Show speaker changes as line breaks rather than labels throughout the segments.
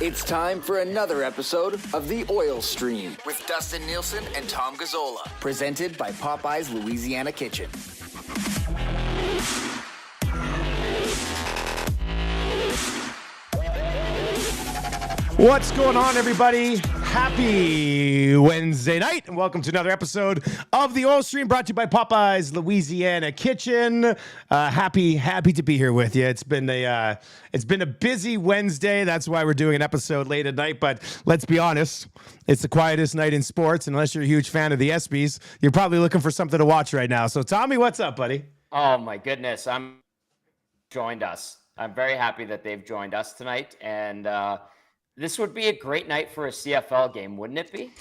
It's time for another episode of The Oil Stream with Dustin Nielsen and Tom Gazzola, presented by Popeyes Louisiana Kitchen.
What's going on, everybody? Happy Wednesday night, and welcome to another episode of the Oil Stream, brought to you by Popeyes Louisiana Kitchen. Happy to be here with you. It's been a busy Wednesday. That's why we're doing an episode late at night. But let's be honest, it's the quietest night in sports. Unless you're a huge fan of the ESPYs, you're probably looking for something to watch right now. So, Tommy, what's up, buddy?
Oh my goodness, joined us. I'm very happy that they've joined us tonight, and this would be a great night for a CFL game, wouldn't it be?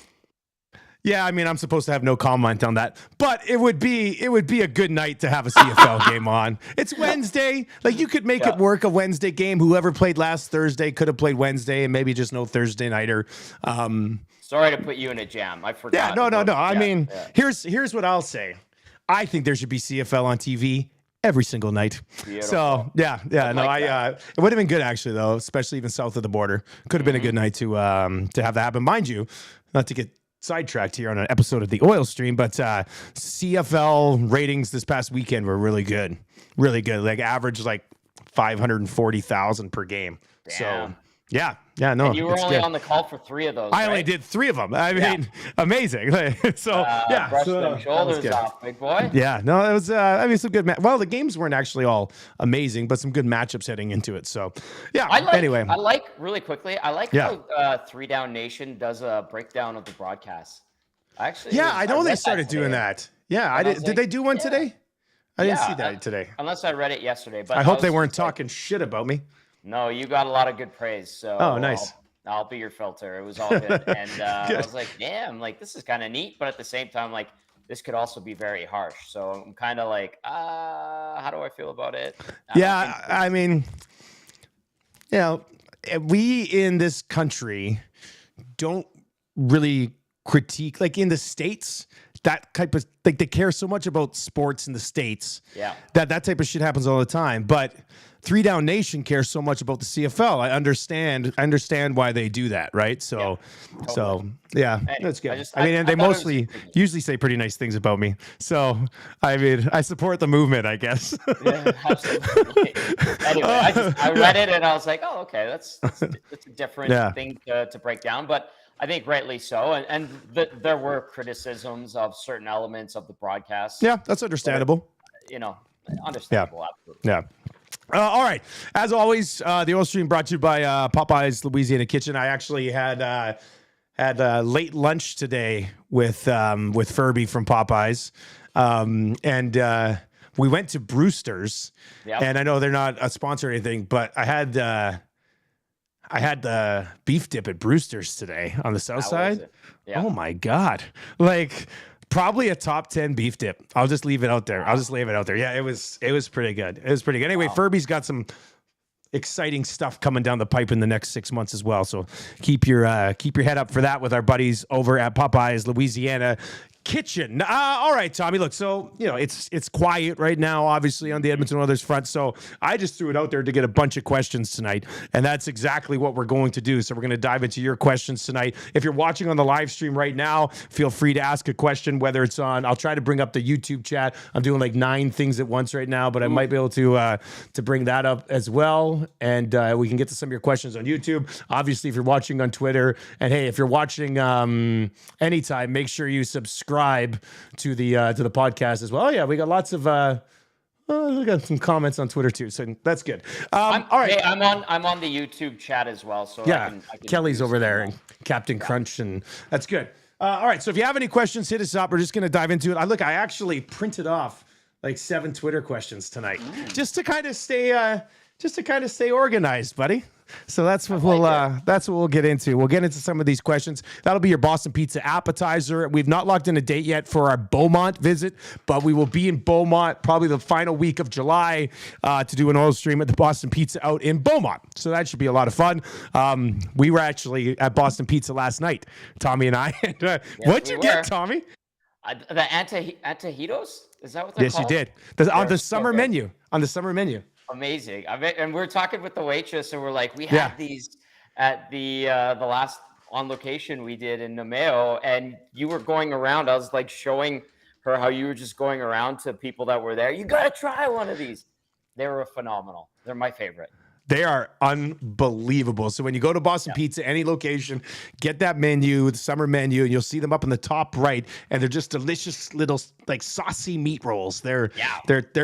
Yeah, I mean, I'm supposed to have no comment on that, but it would be a good night to have a CFL game on. It's Wednesday. Like, you could make it work, a Wednesday game. Whoever played last Thursday could have played Wednesday, and maybe just no Thursday nighter.
Sorry to put you in a jam. I forgot.
Yeah, no. I mean, here's what I'll say. I think there should be CFL on TV every single night.
Beautiful.
So it would have been good, actually, though, especially even south of the border. Could have been a good night to have that happen. Mind you, not to get sidetracked here on an episode of the Oil Stream, but CFL ratings this past weekend were really good. Like average like 540,000 per game.
Damn.
So yeah, no.
And you were only on the call for 3 of those.
I only did 3 of them. I mean, amazing. So
brush them shoulders off, big boy.
Yeah, no, it was. Some good. Well, the games weren't actually all amazing, but some good matchups heading into it. So, yeah.
I like
really
quickly. I like how 3 Down Nation does a breakdown of the broadcast.
I know they started doing that. Yeah, I did. Did they do one today? I didn't see that today.
Unless I read it yesterday. But
I hope they weren't talking shit about me.
No, you got a lot of good praise. So
nice.
I'll be your filter. It was all good. And I was like, damn, like this is kind of neat. But at the same time, like this could also be very harsh. So I'm kind of like, how do I feel about it?
I mean, we in this country don't really critique, like in the States, that type of, like, they care so much about sports in the States.
Yeah.
That type of shit happens all the time. But 3 Down Nation cares so much about the CFL. I understand why they do that, right? So, that's good. And they usually say pretty nice things about me. So, I mean, I support the movement, I guess.
Yeah, absolutely. Anyway, I read it and I was like, oh, okay, that's a different thing to break down. But I think rightly so. And there were criticisms of certain elements of the broadcast.
Yeah, that's understandable.
But, understandable. Absolutely.
Yeah. All right. As always, the Oil Stream brought to you by Popeyes Louisiana Kitchen. I actually had late lunch today with Furby from Popeyes, and we went to Brewster's. Yep. And I know they're not a sponsor or anything, but I had the beef dip at Brewster's today on the south side. Yeah. Oh my God! Like, probably a top 10 beef dip. I'll just leave it out there. Yeah, it was pretty good. Anyway, Furby's got some exciting stuff coming down the pipe in the next 6 months as well. So keep your head up for that with our buddies over at Popeyes Louisiana Kitchen. All right, Tommy, look, so, it's quiet right now, obviously, on the Edmonton Oilers front. So I just threw it out there to get a bunch of questions tonight, and that's exactly what we're going to do. So we're going to dive into your questions tonight. If you're watching on the live stream right now, feel free to ask a question, whether it's I'll try to bring up the YouTube chat. I'm doing like 9 things at once right now, but I might be able to bring that up as well, and we can get to some of your questions on YouTube. Obviously, if you're watching on Twitter, and hey, if you're watching anytime, make sure you subscribe to the podcast as well. Oh yeah, we got lots of we got some comments on Twitter too, so that's good. All right,
hey, I'm on the YouTube chat as well. So
yeah,
I can
Kelly's over there and Captain Crunch, and that's good. All right, so if you have any questions, hit us up. We're just gonna dive into it. I actually printed off like 7 Twitter questions tonight, just to kind of stay organized, buddy. So that's what we'll get into. We'll get into some of these questions. That'll be your Boston Pizza appetizer. We've not locked in a date yet for our Beaumont visit, but we will be in Beaumont probably the final week of July to do an oil stream at the Boston Pizza out in Beaumont. So that should be a lot of fun. We were actually at Boston Pizza last night, Tommy and I. What'd you get, Tommy?
The antajitos? Is that what they're called?
Yes, you did. On the summer menu. On the summer menu.
Amazing. And we're talking with the waitress, and we're like, we have these at the last on location we did in Namao, and you were going around. I was like showing her how you were just going around to people that were there. You got to try one of these. They were phenomenal. They're my favorite.
They are unbelievable. So when you go to Boston Pizza, any location, get that menu, the summer menu, and you'll see them up in the top right. And they're just delicious little like saucy meat rolls. They're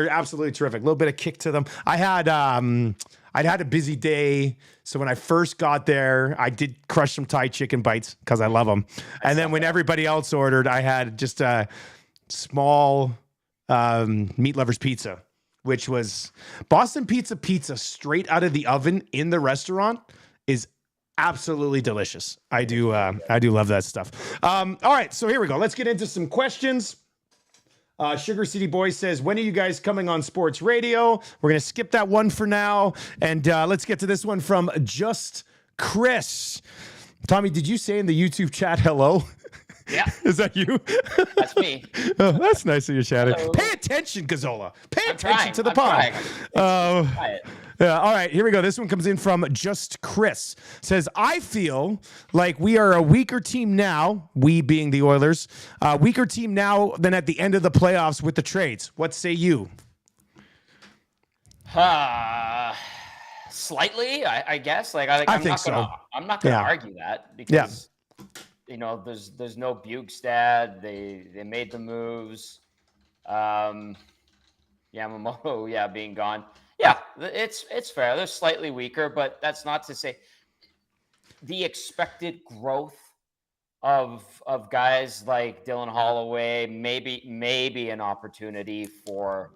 absolutely terrific. A little bit of kick to them. I'd had a busy day. So when I first got there, I did crush some Thai chicken bites because I love them. And then when everybody else ordered, I had just a small meat lovers pizza, which was Boston pizza straight out of the oven in the restaurant is absolutely delicious. I do love that stuff. All right, so here we go. Let's get into some questions. Sugar City Boy says, when are you guys coming on sports radio? We're going to skip that one for now. And let's get to this one from Just Chris. Tommy, did you say in the YouTube chat, hello?
Yeah.
Is that you?
That's me.
Oh, that's nice of you, Shannon.
Hello.
Pay attention, Gazola. Pay attention to the
I'm
pod.
trying.
Yeah, all right, here we go. This one comes in from Just Chris. Says, I feel like we are a weaker team now, we being the Oilers, weaker team now than at the end of the playoffs with the trades. What say you?
Slightly, I guess. Like
I think so.
I'm not gonna argue that because there's no Bjugstad. They made the moves. Yamamoto, being gone. Yeah, it's fair. They're slightly weaker, but that's not to say the expected growth of guys like Dylan Holloway, maybe an opportunity for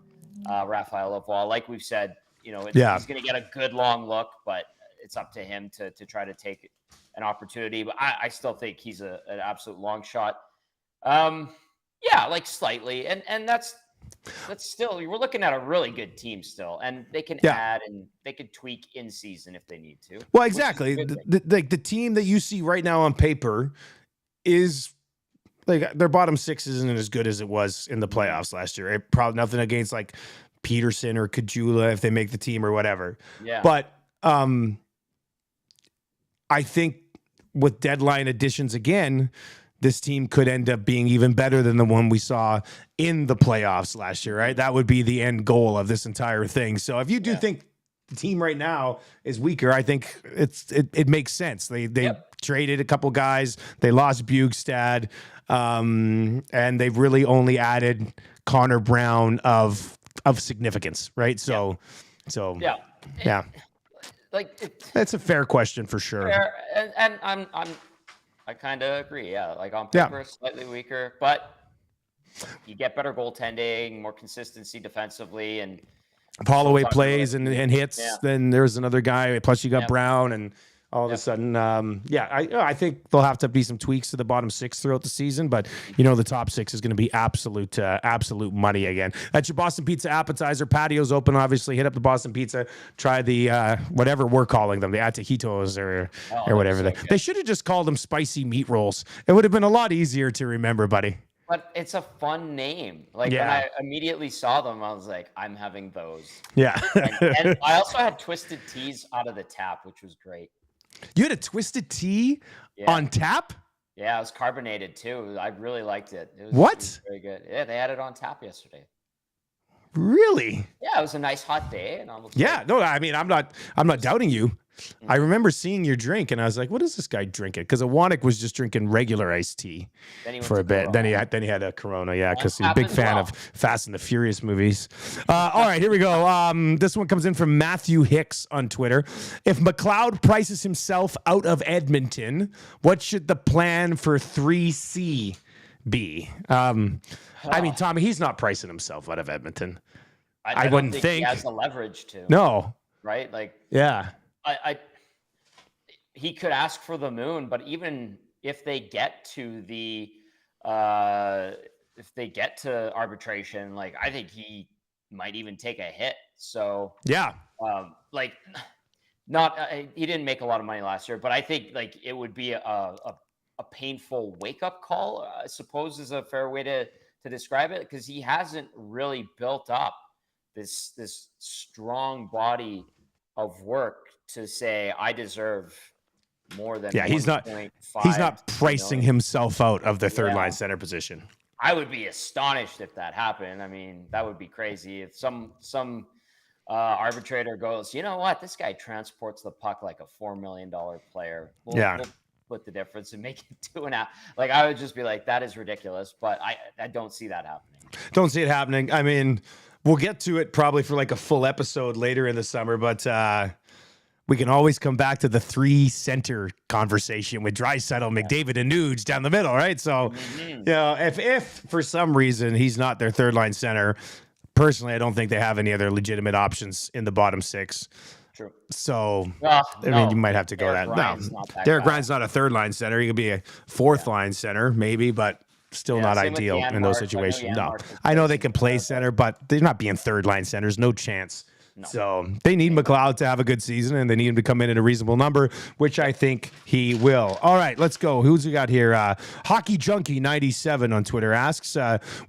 Raphael Lavoie. Like we've said, he's going to get a good long look, but it's up to him to try to take an opportunity. But I still think he's an absolute long shot. Like slightly, and that's still, we're looking at a really good team still, and they can add and they can tweak in season if they need to.
Well, exactly. The team that you see right now on paper is like their bottom six isn't as good as it was in the playoffs last year. Probably nothing against like Peterson or Kajula if they make the team or whatever.
Yeah.
But I think with deadline additions again, this team could end up being even better than the one we saw in the playoffs last year, right? That would be the end goal of this entire thing. So if you do think the team right now is weaker, I think it makes sense. They traded a couple guys. They lost Bjugstad, and they've really only added Connor Brown of significance, right? So that's a fair question for sure.
Fair, and I kind of agree. Yeah, like on paper, slightly weaker, but you get better goaltending, more consistency defensively, and
if Holloway plays and hits, then there's another guy. Plus, you got Brown, and all of a sudden, I think there'll have to be some tweaks to the bottom six throughout the season, but the top six is going to be absolute money again. That's your Boston Pizza appetizer. Patio's open, obviously. Hit up the Boston Pizza. Try the whatever we're calling them, the atahitos or whatever. They should have just called them spicy meat rolls. It would have been a lot easier to remember, buddy.
But it's a fun name. Like when I immediately saw them, I was like, I'm having those.
Yeah.
and I also had twisted teas out of the tap, which was great.
You had a twisted tea on tap?
Yeah, it was carbonated too. I really liked it. It was very good. Yeah, they had it on tap yesterday.
Really?
Yeah, it was a nice hot day, and I'm
not doubting you. I remember seeing your drink, and I was like, "What is this guy drinking?" Because Awanik was just drinking regular iced tea for a bit. Then he had a Corona, because he's a big fan of Fast and the Furious movies. All right, here we go. This one comes in from Matthew Hicks on Twitter. If McLeod prices himself out of Edmonton, what should the plan for 3C be? Tommy, he's not pricing himself out of Edmonton. I wouldn't think
he has the leverage to.
No.
Right? Like.
Yeah.
He could ask for the moon, but even if they get to arbitration, like I think he might even take a hit. So
he
didn't make a lot of money last year, but I think like it would be a painful wake up call, I suppose is a fair way to describe it, because he hasn't really built up this strong body of work to say I deserve more than
he's not pricing himself out of the third line center position.
I would be astonished if that happened. I mean, that would be crazy if some arbitrator goes, you know what, this guy transports the puck like a $4 million player. We'll split the difference and make it 2.5. Like, I would just be like, that is ridiculous. But I don't see that happening.
Don't see it happening. I mean, we'll get to it probably for like a full episode later in the summer, but we can always come back to the 3 center conversation with Draisaitl, McDavid, and Nuge down the middle, right? So, if for some reason he's not their third line center, personally, I don't think they have any other legitimate options in the bottom 6.
True.
So, I mean, you might have to go Derek Ryan's not a third line center. He could be a fourth line center, maybe, but still not ideal in those situations. I know they can play center, but they're not being third line centers. No chance. No. So they need McLeod to have a good season, and they need him to come in at a reasonable number, which I think he will. All right, let's go. Who's we got here? Hockey Junkie 97 on Twitter asks,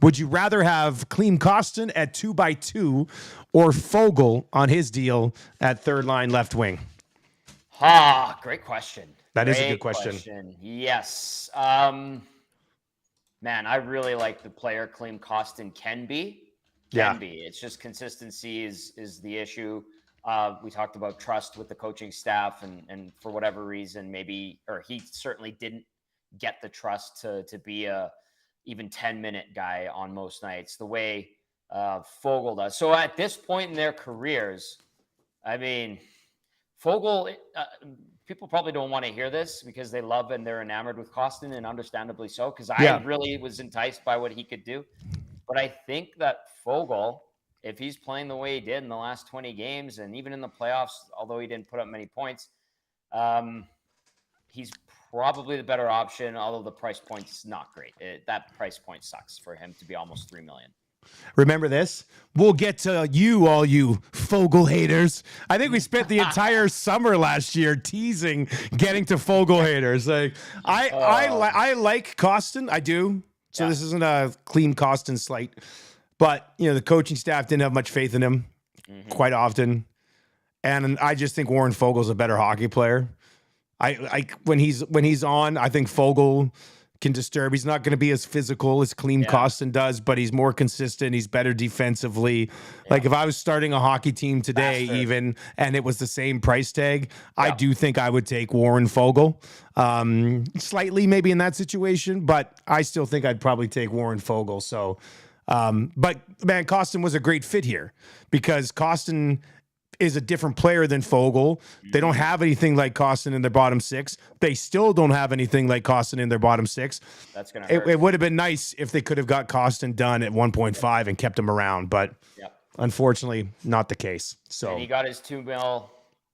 would you rather have Klim Kostin at 2x2 or Fogle on his deal at third line left wing?
Great question.
That is a good question.
Yes. Man, I really like the player Klim Kostin can be. It's just consistency is the issue. We talked about trust with the coaching staff, and for whatever reason, he certainly didn't get the trust to be a even 10-minute guy on most nights the way Fogle does. So at this point in their careers, I mean, Fogle, people probably don't want to hear this because they love and they're enamored with Kostin, and understandably so, because I really was enticed by what he could do. But I think that Fogle, if he's playing the way he did in the last 20 games and even in the playoffs, although he didn't put up many points, he's probably the better option, although the price point's not great. That price point sucks for him to be almost $3 million.
Remember this? We'll get to you, all you Fogle haters. I think we spent the entire summer last year teasing getting to Fogle haters. Like I like Kostin, I do. So this isn't a clean Kostin slight, but the coaching staff didn't have much faith in him quite often, and I just think Warren Fogel's a better hockey player. When he's on, I think Fogle can disturb. He's not going to be as physical as Klim Kostin does, but he's more consistent. He's better defensively. Like if I was starting a hockey team today, and it was the same price tag, I do think I would take Warren Fogle. Slightly maybe in that situation, but I still think I'd probably take Warren Fogle. So, but man, Kostin was a great fit here because Kostin is a different player than Fogle. They don't have anything like Kostin in their bottom 6. They still don't have anything like Kostin in their bottom 6.
That's gonna hurt.
It would have been nice if they could have got Kostin done at 1.5 and kept him around, but unfortunately not the case. So
and he got his $2 million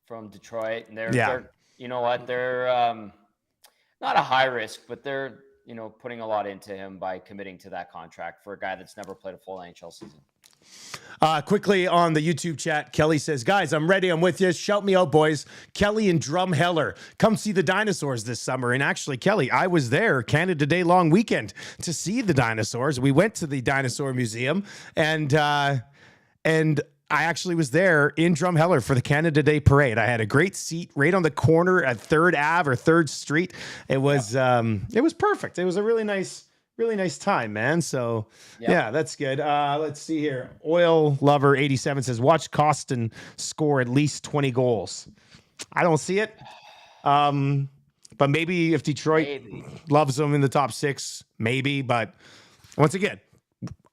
from Detroit, and they're you know what, they're not a high risk, but they're putting a lot into him by committing to that contract for a guy that's never played a full NHL season.
Quickly on the YouTube chat, Kelly says, guys, I'm ready. I'm with you. Shout me out, boys. Kelly and Drumheller. Come see the dinosaurs this summer. And actually, Kelly, I was there Canada Day long weekend to see the dinosaurs. We went to the Dinosaur Museum, and I actually was there in Drumheller for the Canada Day parade. I had a great seat right on the corner at 3rd Ave or 3rd Street. It was perfect. It was a really nice time, man. So that's good. Let's see here. Oil Lover 87 says, watch Kostin score at least 20 goals. I don't see it. But maybe if Detroit loves him in the top 6, maybe. But once again,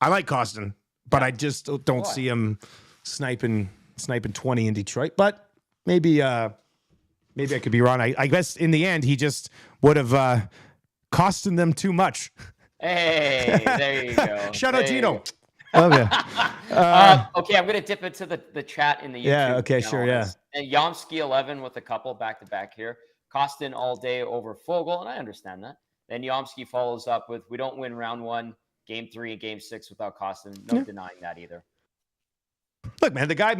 I like Kostin, but I just don't see him sniping 20 in Detroit. But maybe I could be wrong. I guess in the end, he just would have costing them too much.
Hey, there you go.
Shout out Gino. Love you.
Okay, I'm going to dip into the chat in the YouTube.
Yeah, okay, sure, yeah.
And Yomsky 11 with a couple back-to-back here. Kostin all day over Fogle, and I understand that. Then Yomsky follows up with, we don't win round 1, game 3, and game 6 without Kostin. No denying that either.
Look, man, the guy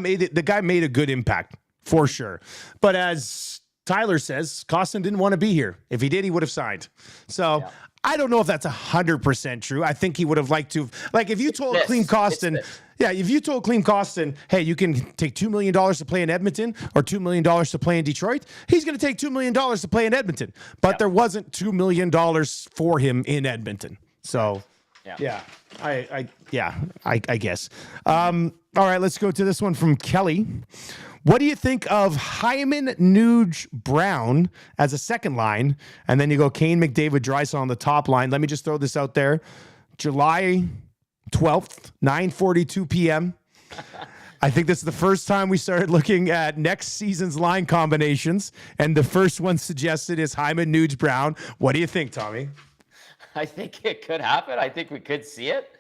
made a good impact, for sure. But as Tyler says, Kostin didn't want to be here. If he did, he would have signed. So I don't know if that's 100% true. I think he would have liked to, like, if you told Clean Kostin, if you told Clean Kostin, hey, you can take $2 million to play in Edmonton or $2 million to play in Detroit, he's going to take $2 million to play in Edmonton. But there wasn't $2 million for him in Edmonton. So, I guess. All right, let's go to this one from Kelly. What do you think of Hyman, Nuge, Brown as a second line? And then you go Kane, McDavid, Draisaitl on the top line. Let me just throw this out there. July 12th, 9:42 p.m. I think this is the first time we started looking at next season's line combinations. And the first one suggested is Hyman, Nuge, Brown. What do you think, Tommy?
I think it could happen. I think we could see it.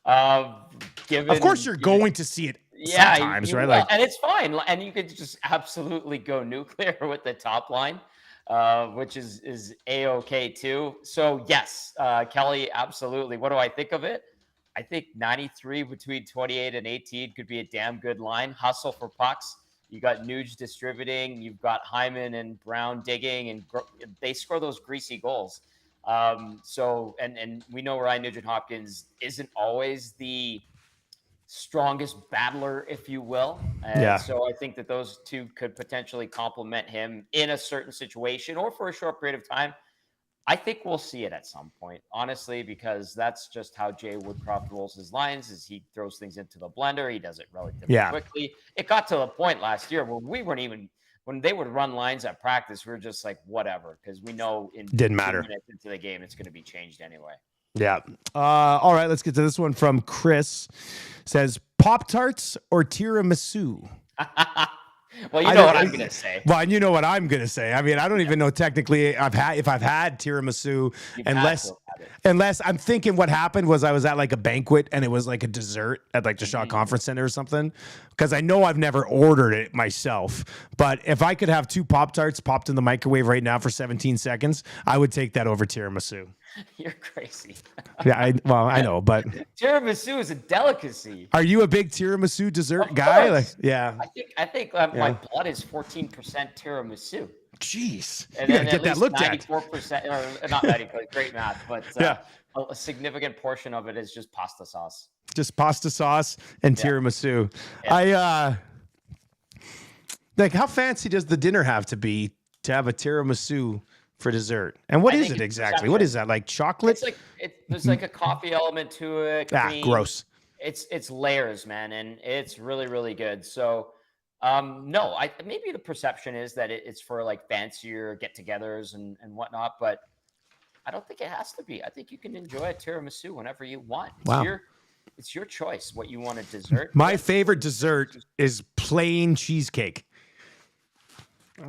Of course, you're going to see it. Sometimes, right?
Like, and it's fine. And you could just absolutely go nuclear with the top line, which is A-OK too. So yes, Kelly, absolutely. What do I think of it? I think 93 between 28 and 18 could be a damn good line. Hustle for pucks. You got Nuge distributing. You've got Hyman and Brown digging, and they score those greasy goals. So we know Ryan Nugent-Hopkins isn't always the strongest battler, if you will. So I think that those two could potentially complement him in a certain situation or for a short period of time. I think we'll see it at some point, honestly, because that's just how Jay Woodcroft rolls his lines. Is he throws things into the blender. He does it relatively quickly. It got to the point last year where we weren't even, when they would run lines at practice, we were just like, whatever, because we know in
didn't matter
minutes into the game, it's going to be changed anyway.
Yeah. All right, let's get to this one from Chris. Says Pop-Tarts or tiramisu?
Well, you know what I'm going to say.
Well, you know what I'm going to say. I mean, I don't even know technically if I've had tiramisu, unless I'm thinking what happened was I was at like a banquet and it was like a dessert at like the Shaw Conference Center or something. Because I know I've never ordered it myself. But if I could have 2 Pop-Tarts popped in the microwave right now for 17 seconds, I would take that over tiramisu.
You're crazy.
I know, but
tiramisu is a delicacy.
Are you a big tiramisu dessert guy? Like,
I think my blood is 14% tiramisu.
Jeez,
and
you gotta get that looked
94%,
at.
Or not 90%, great math, but a significant portion of it is just pasta sauce.
Just pasta sauce and tiramisu. Yeah. Like, how fancy does the dinner have to be to have a tiramisu for dessert? And what is it exactly? What is that? Like chocolate?
It's like there's like a coffee element to it. Cream.
Gross.
It's layers, man, and it's really, really good. So no, maybe the perception is that it's for like fancier get-togethers and whatnot, but I don't think it has to be. I think you can enjoy a tiramisu whenever you want. It's your choice what you want a dessert.
My favorite dessert is plain cheesecake.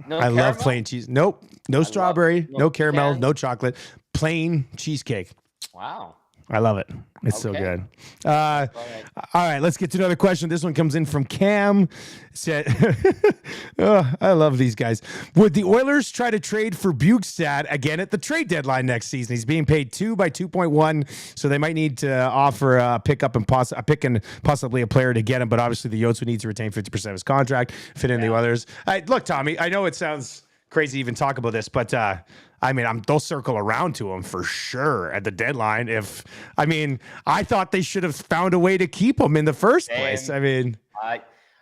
I love plain cheese. Nope. No strawberry, no caramel, no chocolate. Plain cheesecake.
Wow.
I love it. It's so good. All right, let's get to another question. This one comes in from Cam. Said, I love these guys. Would the Oilers try to trade for Bjugstad again at the trade deadline next season? He's being paid 2 by 2.1, so they might need to offer a pickup and possibly a player to get him. But obviously, the Yotes would need to retain 50% of his contract, fit in the Oilers. Look, Tommy, I know it sounds crazy to even talk about this, but I mean, they'll circle around to him for sure at the deadline. I thought they should have found a way to keep him in the first place. I mean,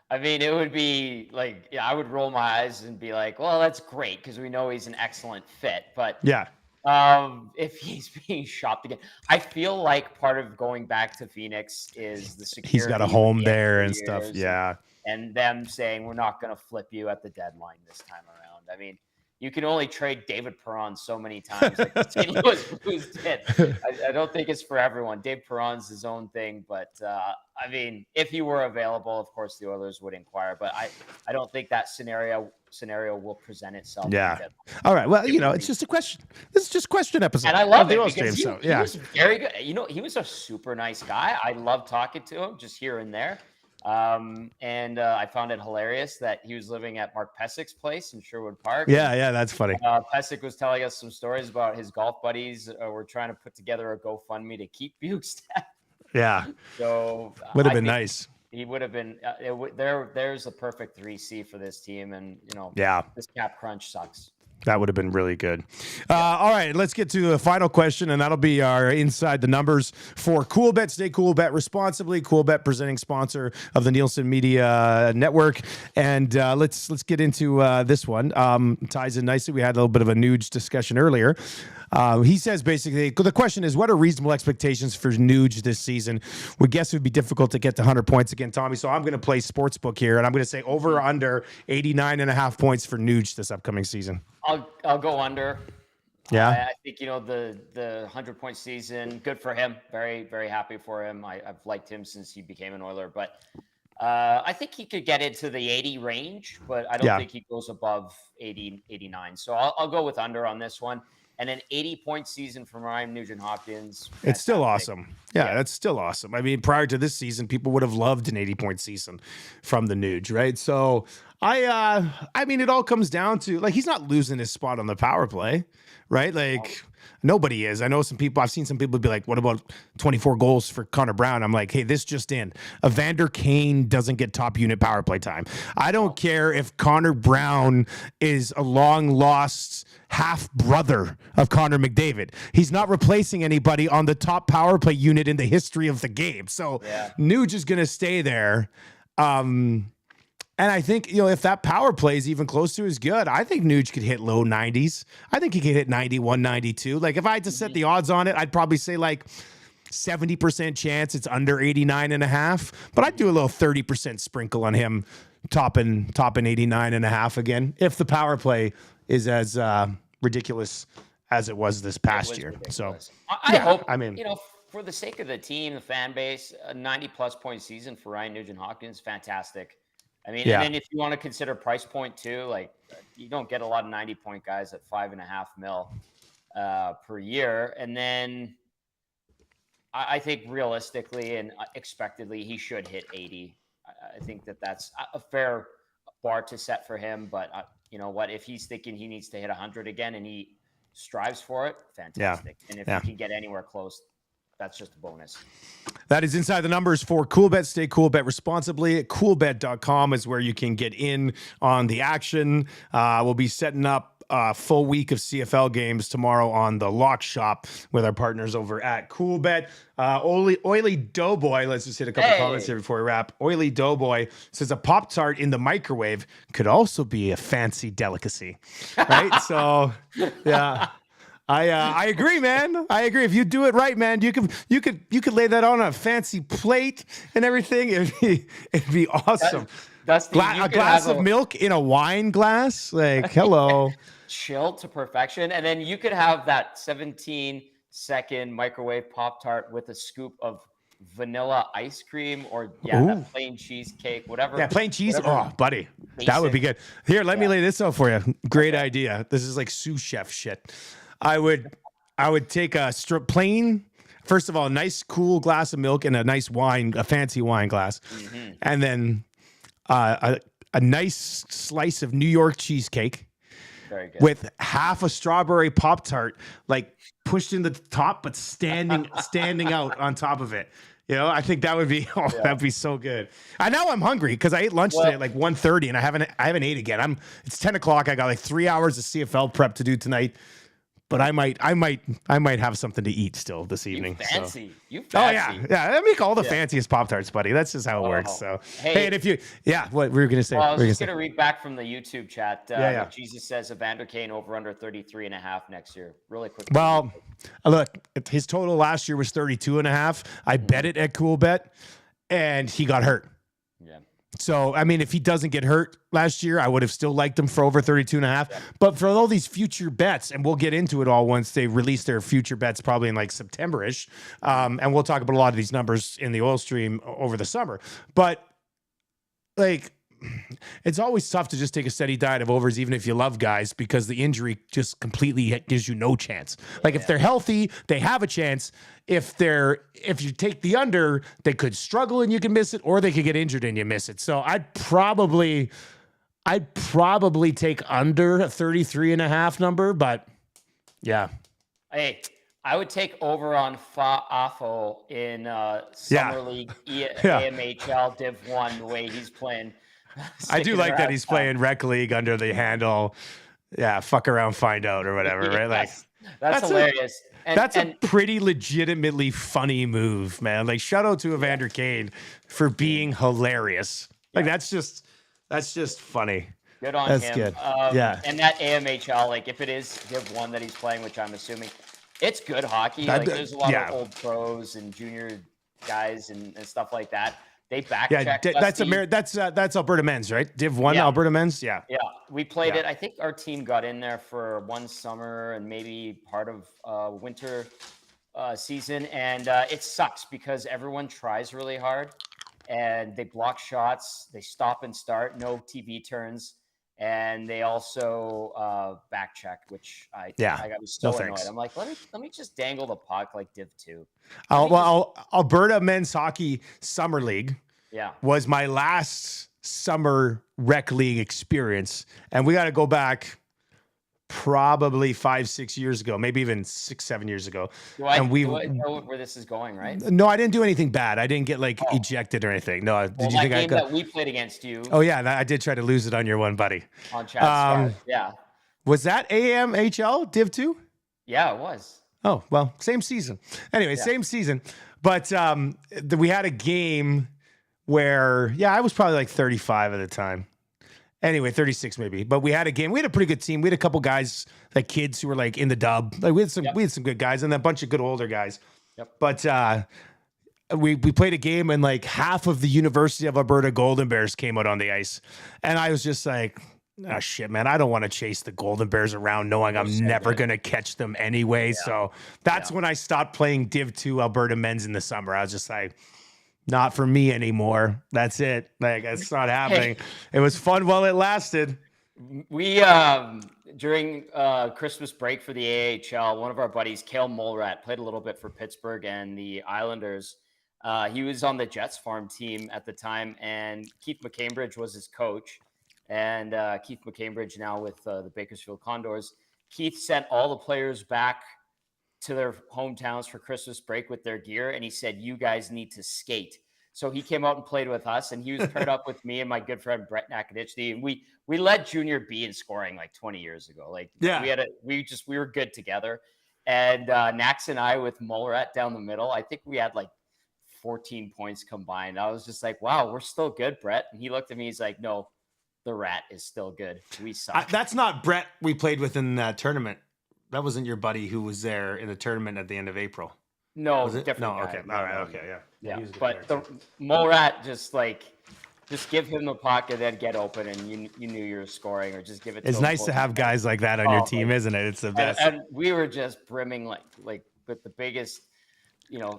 it would be like, I would roll my eyes and be like, well, that's great because we know he's an excellent fit. But if he's being shopped again, I feel like part of going back to Phoenix is the security.
He's got a home there and stuff. Yeah.
And them saying, we're not going to flip you at the deadline this time around. I mean, you can only trade David Perron so many times, like the St. Louis Blues did. I don't think it's for everyone. Dave Perron's his own thing, but if he were available, of course the Oilers would inquire. But I don't think that scenario will present itself.
Yeah. All right. Well, it's just a question. This is just a question episode.
And I love it because he was very good. He was a super nice guy. I love talking to him just here and there. And I found it hilarious that he was living at Mark Pesic's place in Sherwood Park.
Yeah, that's funny.
Pesic was telling us some stories about his golf buddies were trying to put together a GoFundMe to keep Bjugstad.
Yeah.
So
would have been nice.
He would have been there's a perfect 3C for this team, and this cap crunch sucks.
That would have been really good. All right, let's get to the final question, and that'll be our Inside the Numbers for Coolbet. Stay cool, bet responsibly. Coolbet, presenting sponsor of the Nielsen Media Network. And let's get into this one. Ties in nicely. We had a little bit of a Nuge discussion earlier. He says basically, the question is, what are reasonable expectations for Nuge this season? We guess it would be difficult to get to 100 points again, Tommy. So I'm going to play sportsbook here, and I'm going to say over or under 89.5 points for Nuge this upcoming season.
I'll go under.
Yeah,
I think the 100-point season, good for him. Very, very happy for him. I've liked him since he became an Oiler, but I think he could get into the 80 range, but I don't think he goes above 80, 89. So I'll go with under on this one. And an 80-point season from Ryan Nugent-Hopkins.
It's still awesome. Yeah, that's still awesome. I mean, prior to this season, people would have loved an 80-point season from the Nuge, right? So I mean, it all comes down to, like, he's not losing his spot on the power play, right? Like, nobody is. I know some people, I've seen some people be like, what about 24 goals for Connor Brown? I'm like, hey, this just in. Evander Kane doesn't get top unit power play time. I don't care if Connor Brown is a long lost half brother of Connor McDavid. He's not replacing anybody on the top power play unit in the history of the game. So Nuge is going to stay there. And I think, if that power play is even close to as good, I think Nuge could hit low 90s. I think he could hit 91, 92. Like, if I had to set the odds on it, I'd probably say like 70% chance it's under 89.5. But I'd do a little 30% sprinkle on him topping 89.5 again, if the power play is as ridiculous as it was this past year.
Ridiculous. So I hope, for the sake of the team, the fan base, a 90-plus point season for Ryan Nugent-Hopkins, fantastic. I mean, and then if you want to consider price point too, like, you don't get a lot of 90-point guys at $5.5 million per year. And then I think realistically and expectedly, he should hit 80. I think that's a fair bar to set for him. But you know what? If he's thinking he needs to hit 100 again and he strives for it, fantastic. And if he can get anywhere close, that's just a bonus.
That is Inside the Numbers for Coolbet. Stay cool, bet responsibly. Coolbet.com is where you can get in on the action. We'll be setting up a full week of CFL games tomorrow on the Lock Shop with our partners over at Coolbet. Oily Doughboy, let's just hit a couple comments here before we wrap. Oily Doughboy says a Pop-Tart in the microwave could also be a fancy delicacy, right? So, yeah. I agree, man. I agree. If you do it right, man, you could lay that on a fancy plate and everything. It'd be awesome.
Dusty,
a glass of milk in a wine glass, like, hello.
Chilled to perfection, and then you could have that 17-second microwave Pop-Tart with a scoop of vanilla ice cream, or that plain cheesecake, whatever.
Yeah, plain cheese. Oh, buddy, that would be good. Here, let me lay this out for you. Great idea. This is like sous chef shit. I would take a plain, first of all, a nice cool glass of milk and a nice wine, a fancy wine glass, and then a nice slice of New York cheesecake.
Very good.
With half a strawberry Pop-Tart, like pushed in the top, but standing out on top of it. I think that would be that'd be so good. I know I'm hungry because I ate lunch today at like 1:30 and I haven't ate again. It's 10 o'clock. I got like 3 hours of CFL prep to do tonight. But I might have something to eat still this evening.
You fancy.
Oh yeah. I make all the fanciest Pop-Tarts, buddy. That's just how it works. So hey, and if you, what were you gonna say?
Well, I was just gonna read back from the YouTube chat. Jesus says Evander Kane over under 33.5 next year. Really quick.
Well, look, his total last year was 32.5. I bet it at Coolbet, and he got hurt.
Yeah.
So, I mean, if he doesn't get hurt last year, I would have still liked him for over 32.5. Yeah. But for all these future bets, and we'll get into it all once they release their future bets, probably in like September-ish. And we'll talk about a lot of these numbers in the oil stream over the summer. But like, it's always tough to just take a steady diet of overs, even if you love guys, because the injury just completely gives you no chance. Like if they're healthy, they have a chance. If you take the under, they could struggle and you can miss it, or they could get injured and you miss it. So I'd probably take under a 33.5 number, but yeah.
Hey, I would take over on Fogle in Summer League, AMHL Div 1, the way he's playing.
I do like that he's playing Rec League under the handle Yeah, fuck around, find out, or whatever, right? Like
that's hilarious.
That's a pretty legitimately funny move, man. Like, shout out to Evander Kane for being hilarious. Like, that's just funny.
Good on
That's
him.
good. Yeah.
And that AMHL, like if it is Div 1 that he's playing, which I'm assuming, it's good hockey. Like there's a lot of old pros and junior guys and stuff like that. They back check.
That's Alberta men's, right? Div 1 Alberta men's. Yeah.
Yeah. We played it. I think our team got in there for one summer and maybe part of winter season. And it sucks because everyone tries really hard and they block shots. They stop and start, no TV turns. And they also back check, which I was so annoyed. I'm like, let me just dangle the puck like Div 2.
Alberta Men's Hockey Summer League was my last summer rec league experience. And we got to go back probably 5-6 years ago, maybe even 6-7 years ago.
Do I know where this is going, right?
No, I didn't do anything bad. I didn't get ejected or anything. No,
did you think I got that we played against you?
Oh yeah, I did try to lose it on your one buddy.
On chat, yeah.
Was that AMHL Div 2?
Yeah, it was.
Oh, well, same season. Anyway, same season. But we had a game where I was probably like 35 at the time. Anyway, 36 maybe. But we had a game. We had a pretty good team. We had a couple guys, like kids who were like in the dub. Like we had some good guys and a bunch of good older guys.
Yep.
But we played a game and like half of the University of Alberta Golden Bears came out on the ice. And I was just like, oh shit, man, I don't want to chase the Golden Bears around knowing I'm never going to catch them anyway. Yeah. So that's when I stopped playing Div 2 Alberta men's in the summer. I was just like, not for me anymore. That's it. Like, it's not happening. It was fun while it lasted.
We, during Christmas break for the AHL, one of our buddies, Cale Mulrat, played a little bit for Pittsburgh and the Islanders. He was on the Jets farm team at the time, and Keith McCambridge was his coach. And Keith McCambridge now with the Bakersfield Condors. Keith sent all the players back to their hometowns for Christmas break with their gear. And he said, you guys need to skate. So he came out and played with us, and he was paired up with me and my good friend, Brett Nakadichny. And we led junior B in scoring like 20 years ago. Like we were good together. And Nax and I with Mulrat down the middle, I think we had like 14 points combined. I was just like, wow, we're still good, Brett. And he looked at me, he's like, no, the Rat is still good. We suck.
That's not Brett we played with in that tournament. That wasn't your buddy who was there in the tournament at the end of April.
No, different
No,
guy.
okay. All right, okay,
yeah. But the Mulrat, just give him the puck and then get open, and you knew you were scoring, or just give it to him.
It's nice to have guys like that on your team, isn't it? It's the best.
And we were just brimming like with the biggest,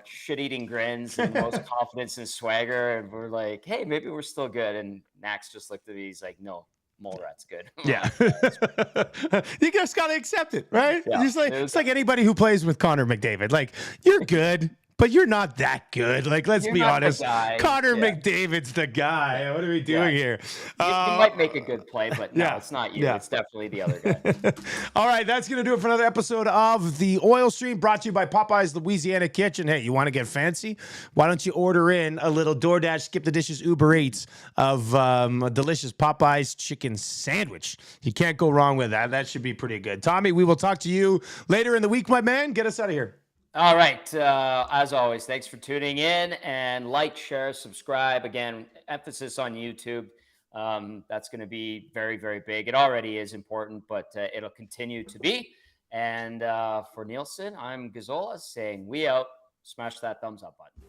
shit-eating grins and most confidence and swagger, and we're like, hey, maybe we're still good. And Max just looked at me, he's like, no, Mulrat's good.
Yeah. You just got to accept it, right?
Yeah.
It's like anybody who plays with Connor McDavid. Like, you're good, but you're not that good. Like, let's be honest. Connor McDavid's the guy. What are we doing here?
You might make a good play, but no, it's not you. Yeah. It's definitely the other guy.
All right, that's going to do it for another episode of The Oil Stream, brought to you by Popeyes Louisiana Kitchen. Hey, you want to get fancy? Why don't you order in a little DoorDash, Skip the Dishes, Uber Eats of a delicious Popeyes chicken sandwich. You can't go wrong with that. That should be pretty good. Tommy, we will talk to you later in the week, my man. Get us out of here.
All right. As always, thanks for tuning in, and like, share, subscribe. Again, emphasis on YouTube. That's going to be very, very big. It already is important, but it'll continue to be. And for Nielsen, I'm Gazzola saying we out. Smash that thumbs up button.